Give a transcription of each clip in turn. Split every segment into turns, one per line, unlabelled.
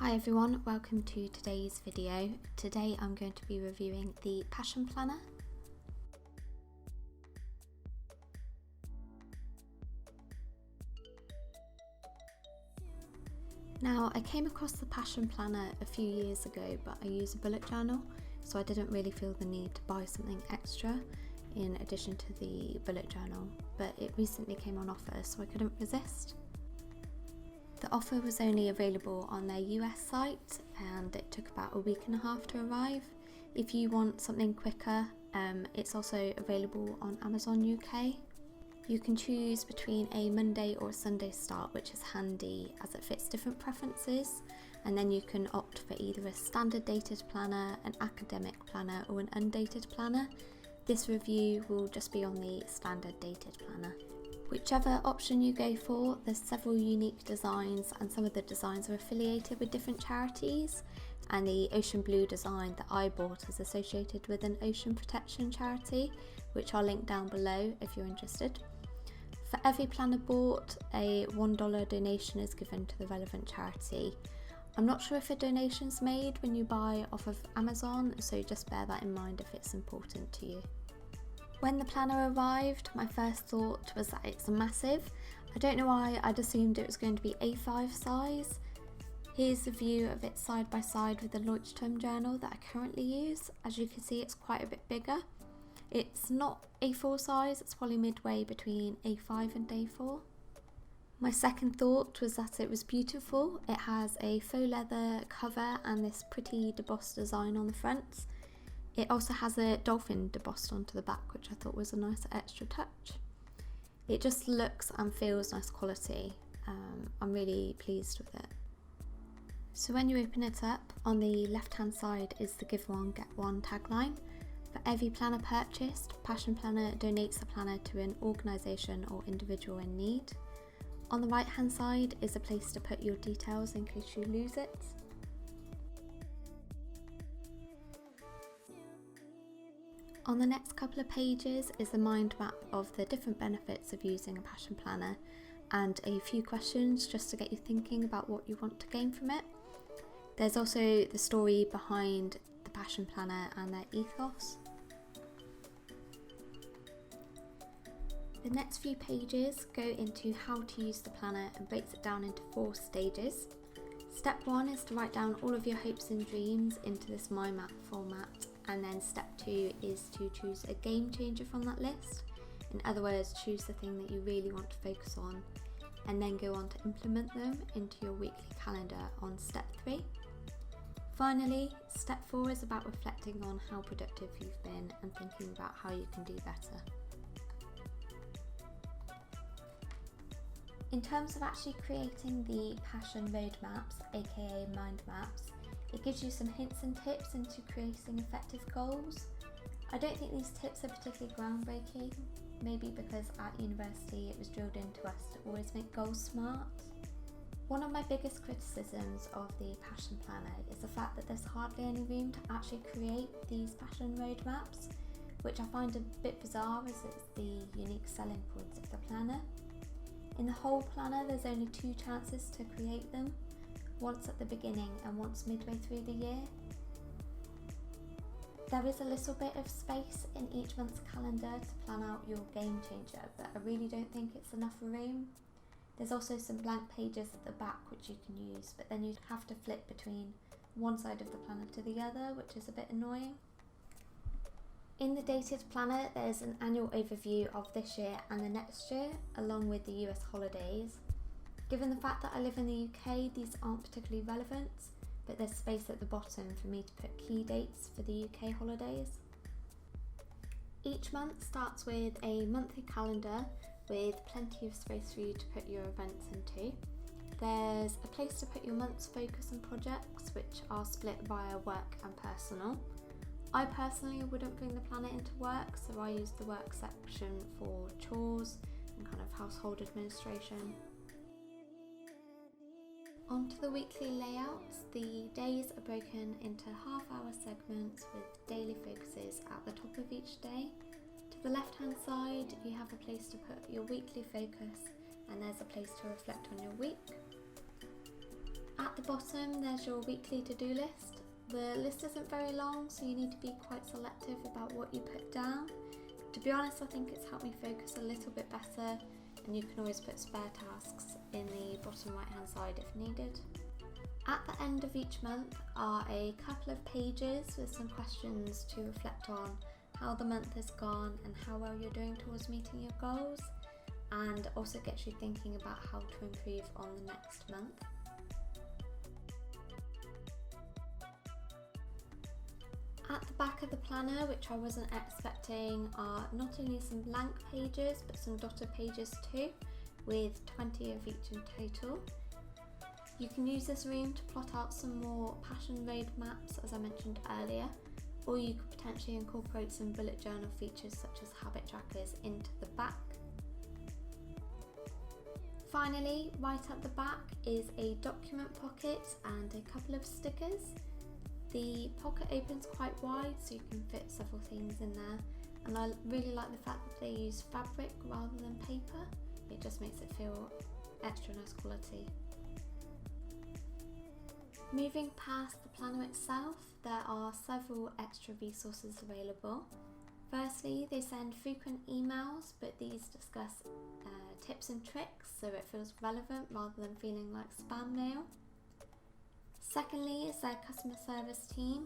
Hi everyone, welcome to today's video. Today I'm going to be reviewing the Passion Planner. Now, I came across the Passion Planner a few years ago, but I use a bullet journal, so I didn't really feel the need to buy something extra in addition to the bullet journal, but it recently came on offer, so I couldn't resist. The offer was only available on their US site and it took about a week and a half to arrive. If you want something quicker, it's also available on Amazon UK. You can choose between a Monday or a Sunday start, which is handy as it fits different preferences, and then you can opt for either a standard dated planner, an academic planner or an undated planner. This review will just be on the standard dated planner. Whichever option you go for, there's several unique designs and some of the designs are affiliated with different charities, and the ocean blue design that I bought is associated with an ocean protection charity, which I'll link down below if you're interested. For every planner bought, a $1 donation is given to the relevant charity. I'm not sure if a donation's made when you buy off of Amazon, so just bear that in mind if it's important to you. When the planner arrived, my first thought was that it's massive. I don't know why I'd assumed it was going to be A5 size. Here's a view of it side by side with the Leuchtturm journal that I currently use. As you can see, it's quite a bit bigger. It's not A4 size, it's probably midway between A5 and A4. My second thought was that it was beautiful. It has a faux leather cover and this pretty debossed design on the front. It also has a dolphin debossed onto the back, which I thought was a nice extra touch. It just looks and feels nice quality. I'm really pleased with it. So when you open it up, on the left hand side is the give one get one tagline. For every planner purchased, Passion Planner donates the planner to an organisation or individual in need. On the right hand side is a place to put your details in case you lose it. On the next couple of pages is a mind map of the different benefits of using a Passion Planner and a few questions just to get you thinking about what you want to gain from it. There's also the story behind the Passion Planner and their ethos. The next few pages go into how to use the planner and breaks it down into 4 stages. Step 1 is to write down all of your hopes and dreams into this mind map format. And then step 2 is to choose a game changer from that list. In other words, choose the thing that you really want to focus on and then go on to implement them into your weekly calendar on step 3. Finally, step 4 is about reflecting on how productive you've been and thinking about how you can do better. In terms of actually creating the passion roadmaps, aka mind maps, it gives you some hints and tips into creating effective goals. I don't think these tips are particularly groundbreaking, maybe because at university it was drilled into us to always make goals smart. One of my biggest criticisms of the Passion Planner is the fact that there's hardly any room to actually create these passion roadmaps, which I find a bit bizarre as it's the unique selling points of the planner. In the whole planner there's only 2 chances to create them, once at the beginning and once midway through the year. There is a little bit of space in each month's calendar to plan out your game changer, but I really don't think it's enough room. There's also some blank pages at the back which you can use, but then you'd have to flip between one side of the planner to the other, which is a bit annoying. In the dated planner, there's an annual overview of this year and the next year, along with the US holidays. Given the fact that I live in the UK, these aren't particularly relevant, but there's space at the bottom for me to put key dates for the UK holidays. Each month starts with a monthly calendar with plenty of space for you to put your events into. There's a place to put your month's focus and projects, which are split via work and personal. I personally wouldn't bring the planner into work, so I use the work section for chores and kind of household administration. Onto the weekly layouts, the days are broken into half-hour segments with daily focuses at the top of each day. To the left-hand side, you have a place to put your weekly focus, and there's a place to reflect on your week. At the bottom there's your weekly to-do list. The list isn't very long, so you need to be quite selective about what you put down. To be honest, I think it's helped me focus a little bit better, and you can always put spare tasks in the bottom right hand side if needed. At the end of each month are a couple of pages with some questions to reflect on how the month has gone and how well you're doing towards meeting your goals, and also gets you thinking about how to improve on the next month. At the back of the planner, which I wasn't expecting, are not only some blank pages but some dotted pages too, with 20 of each in total. You can use this room to plot out some more passion road maps, as I mentioned earlier, or you could potentially incorporate some bullet journal features such as habit trackers into the back. Finally, right at the back is a document pocket and a couple of stickers. The pocket opens quite wide so you can fit several things in there, and I really like the fact that they use fabric rather than paper. It just makes it feel extra nice quality. Moving past the planner itself, there are several extra resources available. Firstly, they send frequent emails, but these discuss tips and tricks so it feels relevant rather than feeling like spam mail. Secondly is their customer service team.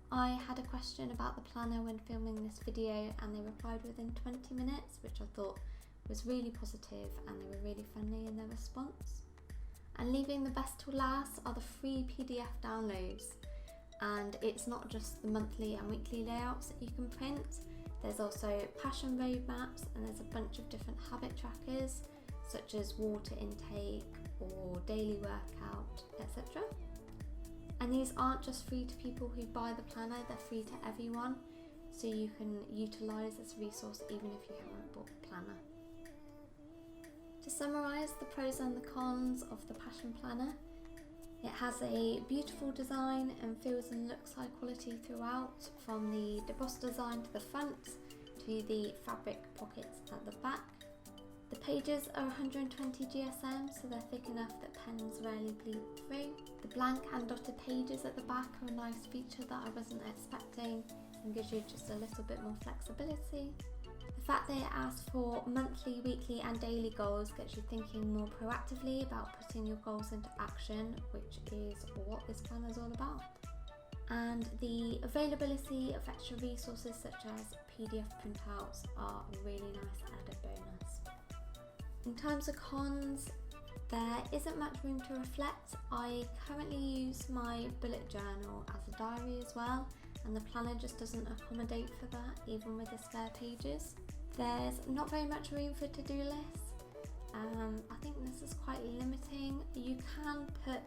I had a question about the planner when filming this video and they replied within 20 minutes, which I thought was really positive, and they were really friendly in their response. And leaving the best till last are the free PDF downloads, and it's not just the monthly and weekly layouts that you can print. There's also passion roadmaps, and there's a bunch of different habit trackers such as water intake or daily workout, etc. And these aren't just free to people who buy the planner, they're free to everyone, so you can utilise this resource even if you haven't bought the planner. To summarise the pros and the cons of the Passion Planner, it has a beautiful design and feels and looks high quality throughout, from the embossed design to the front to the fabric pockets at the back. The pages are 120 GSM, so they're thick enough that pens rarely bleed through. The blank and dotted pages at the back are a nice feature that I wasn't expecting and gives you just a little bit more flexibility. The fact that it asks for monthly, weekly and daily goals gets you thinking more proactively about putting your goals into action, which is what this planner is all about. And the availability of extra resources such as PDF printouts are a really nice added bonus. In terms of cons, there isn't much room to reflect. I currently use my bullet journal as a diary as well, and the planner just doesn't accommodate for that, even with the spare pages. There's not very much room for to-do lists. I think this is quite limiting. You can put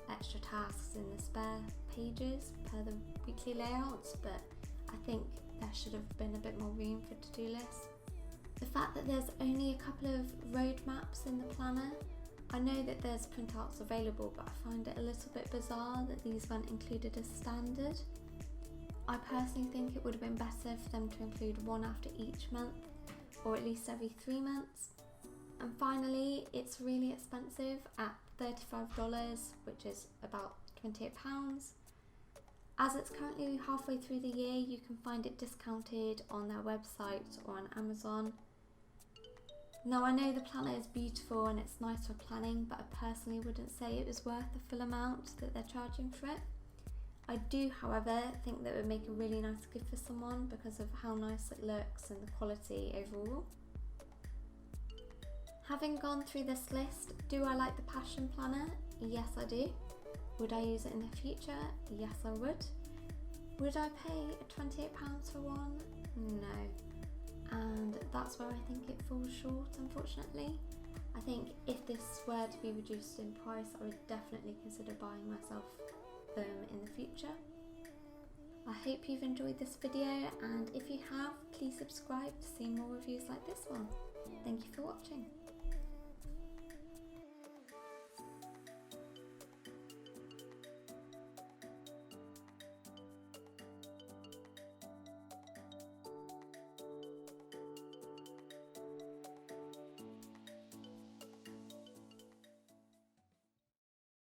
extra tasks in the spare pages per the weekly layouts, but I think there should have been a bit more room for to-do lists. The fact that there's only a couple of road maps in the planner, I know that there's printouts available, but I find it a little bit bizarre that these weren't included as standard. I personally think it would have been better for them to include one after each month, or at least every 3 months. And finally, it's really expensive at $35, which is about £28. As it's currently halfway through the year, you can find it discounted on their website or on Amazon. Now, I know the planner is beautiful and it's nice for planning, but I personally wouldn't say it was worth the full amount that they're charging for it. I do, however, think that it would make a really nice gift for someone because of how nice it looks and the quality overall. Having gone through this list, do I like the Passion Planner? Yes, I do. Would I use it in the future? Yes, I would. Would I pay £28 for one? No. And that's where I think it falls short, unfortunately. I think if this were to be reduced in price, I would definitely consider buying myself them in the future. I hope you've enjoyed this video, and if you have, please subscribe to see more reviews like this one. Thank you for watching.